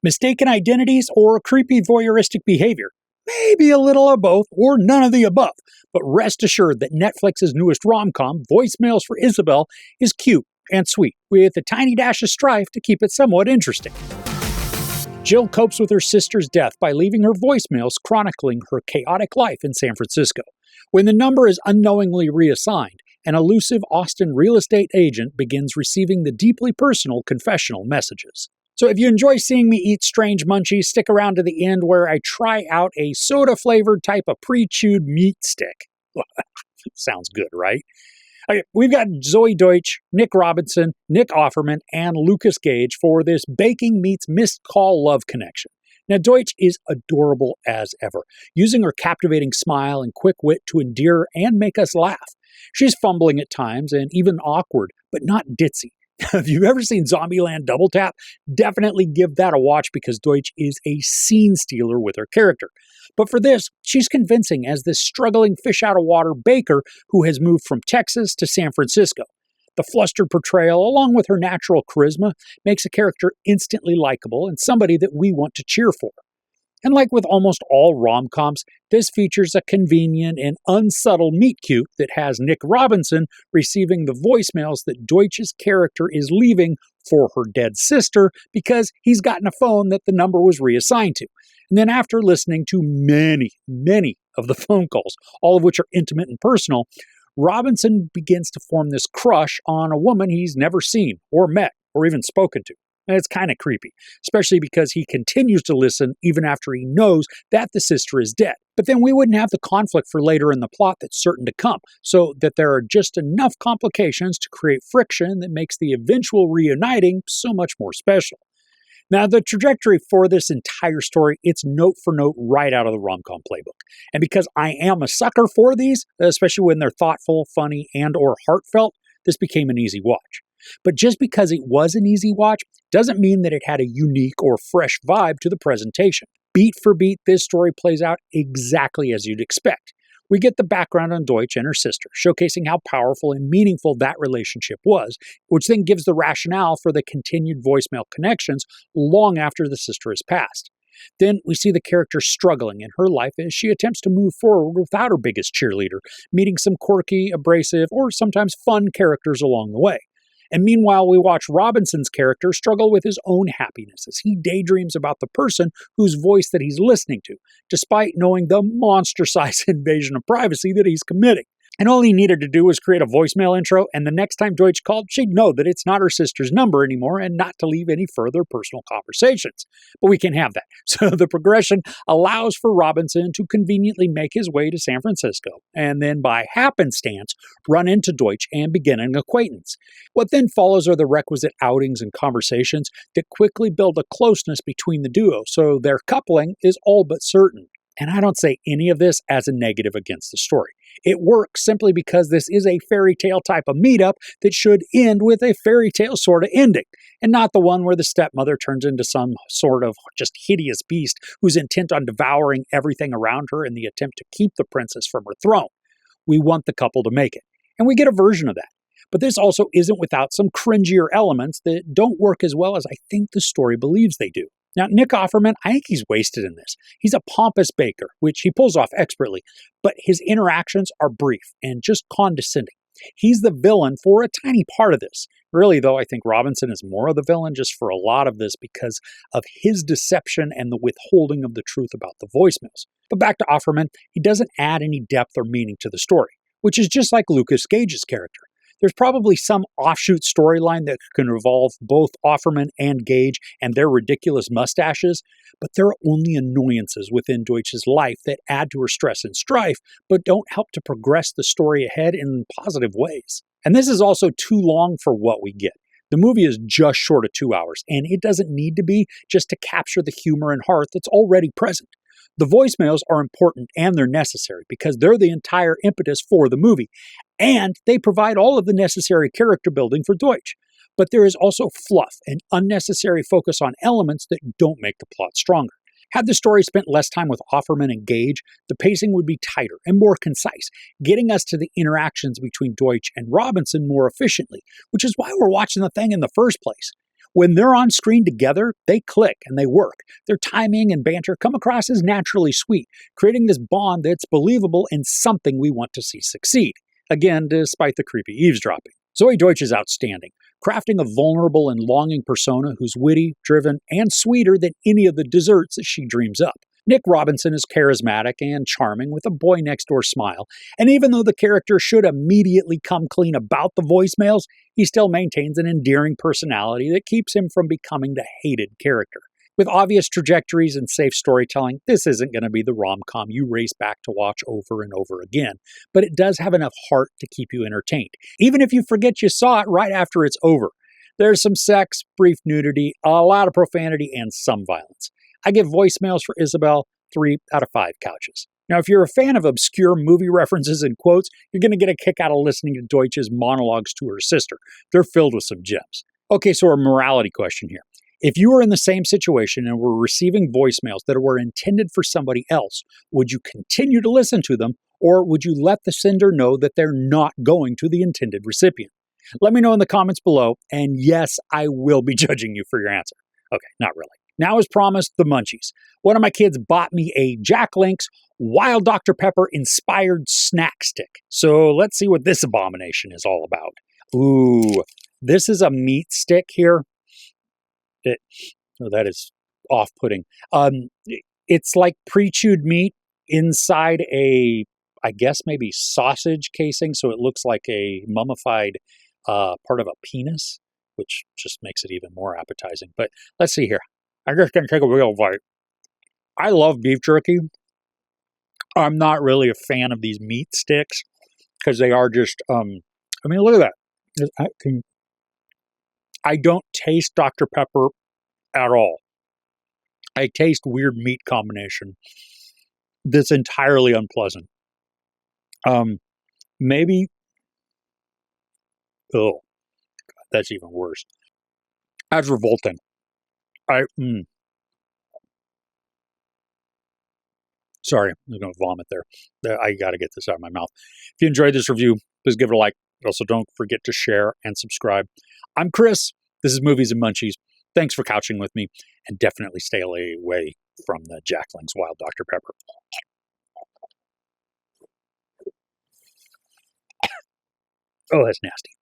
Mistaken identities or creepy voyeuristic behavior? Maybe a little of both, or none of the above. But rest assured that Netflix's newest rom-com, Voicemails for Isabelle, is cute and sweet, with a tiny dash of strife to keep it somewhat interesting. Jill copes with her sister's death by leaving her voicemails chronicling her chaotic life in San Francisco. When the number is unknowingly reassigned, an elusive Austin real estate agent begins receiving the deeply personal confessional messages. So if you enjoy seeing me eat strange munchies, stick around to the end where I try out a soda-flavored type of pre-chewed meat stick. Sounds good, right? Okay, we've got Zoe Deutsch, Nick Robinson, Nick Offerman, and Lucas Gage for this baking meets missed call love connection. Now, Deutsch is adorable as ever, using her captivating smile and quick wit to endear and make us laugh. She's fumbling at times and even awkward, but not ditzy. If you've ever seen Zombieland Double Tap, definitely give that a watch because Deutsch is a scene stealer with her character. But for this, she's convincing as this struggling fish-out-of-water baker who has moved from Texas to San Francisco. The flustered portrayal, along with her natural charisma, makes a character instantly likable and somebody that we want to cheer for. And like with almost all rom-coms, this features a convenient and unsubtle meet-cute that has Nick Robinson receiving the voicemails that Deutsch's character is leaving for her dead sister because he's gotten a phone that the number was reassigned to. And then after listening to many of the phone calls, all of which are intimate and personal, Robinson begins to form this crush on a woman he's never seen or met or even spoken to. And it's kind of creepy, especially because he continues to listen even after he knows that the sister is dead. But then we wouldn't have the conflict for later in the plot that's certain to come, so that there are just enough complications to create friction that makes the eventual reuniting so much more special. Now, the trajectory for this entire story, it's note for note right out of the rom-com playbook. And because I am a sucker for these, especially when they're thoughtful, funny, and or heartfelt, this became an easy watch. But just because it was an easy watch doesn't mean that it had a unique or fresh vibe to the presentation. Beat for beat, this story plays out exactly as you'd expect. We get the background on Deutsch and her sister, showcasing how powerful and meaningful that relationship was, which then gives the rationale for the continued voicemail connections long after the sister has passed. Then we see the character struggling in her life as she attempts to move forward without her biggest cheerleader, meeting some quirky, abrasive, or sometimes fun characters along the way. And meanwhile, we watch Robinson's character struggle with his own happiness as he daydreams about the person whose voice that he's listening to, despite knowing the monster-sized invasion of privacy that he's committing. And all he needed to do was create a voicemail intro, and the next time Deutsch called, she'd know that it's not her sister's number anymore and not to leave any further personal conversations. But we can't have that. So the progression allows for Robinson to conveniently make his way to San Francisco, and then by happenstance, run into Deutsch and begin an acquaintance. What then follows are the requisite outings and conversations that quickly build a closeness between the duo, so their coupling is all but certain. And I don't say any of this as a negative against the story. It works simply because this is a fairy tale type of meetup that should end with a fairy tale sort of ending, and not the one where the stepmother turns into some sort of just hideous beast who's intent on devouring everything around her in the attempt to keep the princess from her throne. We want the couple to make it, and we get a version of that. But this also isn't without some cringier elements that don't work as well as I think the story believes they do. Now, Nick Offerman, I think he's wasted in this. He's a pompous baker, which he pulls off expertly, but his interactions are brief and just condescending. He's the villain for a tiny part of this. Really, though, I think Robinson is more of the villain just for a lot of this because of his deception and the withholding of the truth about the voicemails. But back to Offerman, he doesn't add any depth or meaning to the story, which is just like Lucas Gage's character. There's probably some offshoot storyline that can involve both Offerman and Gage and their ridiculous mustaches, but there are only annoyances within Deutsch's life that add to her stress and strife, but don't help to progress the story ahead in positive ways. And this is also too long for what we get. The movie is just short of 2 hours, and it doesn't need to be just to capture the humor and heart that's already present. The voicemails are important and they're necessary because they're the entire impetus for the movie, and they provide all of the necessary character building for Deutsch. But there is also fluff and unnecessary focus on elements that don't make the plot stronger. Had the story spent less time with Offerman and Gage, the pacing would be tighter and more concise, getting us to the interactions between Deutsch and Robinson more efficiently, which is why we're watching the thing in the first place. When they're on screen together, they click and they work. Their timing and banter come across as naturally sweet, creating this bond that's believable and something we want to see succeed. Again, despite the creepy eavesdropping. Zoe Deutsch is outstanding, crafting a vulnerable and longing persona who's witty, driven, and sweeter than any of the desserts that she dreams up. Nick Robinson is charismatic and charming with a boy next door smile, and even though the character should immediately come clean about the voicemails, he still maintains an endearing personality that keeps him from becoming the hated character. With obvious trajectories and safe storytelling, this isn't going to be the rom-com you race back to watch over and over again, but it does have enough heart to keep you entertained, even if you forget you saw it right after it's over. There's some sex, brief nudity, a lot of profanity, and some violence. I give Voicemails for Isabelle 3 out of 5 couches. Now, if you're a fan of obscure movie references and quotes, you're going to get a kick out of listening to Deutsch's monologues to her sister. They're filled with some gems. Okay, so a morality question here. If you were in the same situation and were receiving voicemails that were intended for somebody else, would you continue to listen to them, or would you let the sender know that they're not going to the intended recipient? Let me know in the comments below, and yes, I will be judging you for your answer. Okay, not really. Now, as promised, the Munchies. One of my kids bought me a Jack Link's Wild Dr. Pepper inspired snack stick. So let's see what this abomination is all about. Ooh, this is a meat stick here. That is off-putting. It's like pre-chewed meat inside a, I guess maybe sausage casing, so it looks like a mummified part of a penis, which just makes it even more appetizing. But let's see here. I'm just going to take a real bite. I love beef jerky. I'm not really a fan of these meat sticks because they are just, I mean, look at that. I don't taste Dr. Pepper at all. I taste weird meat combination that's entirely unpleasant. Maybe, oh, God, that's even worse. That's revolting. Sorry, I'm going to vomit there. I got to get this out of my mouth. If you enjoyed this review, please give it a like. Also, don't forget to share and subscribe. I'm Chris. This is Movies and Munchies. Thanks for couching with me, and definitely stay away from the Jack Link's Wild Dr. Pepper. Oh, that's nasty.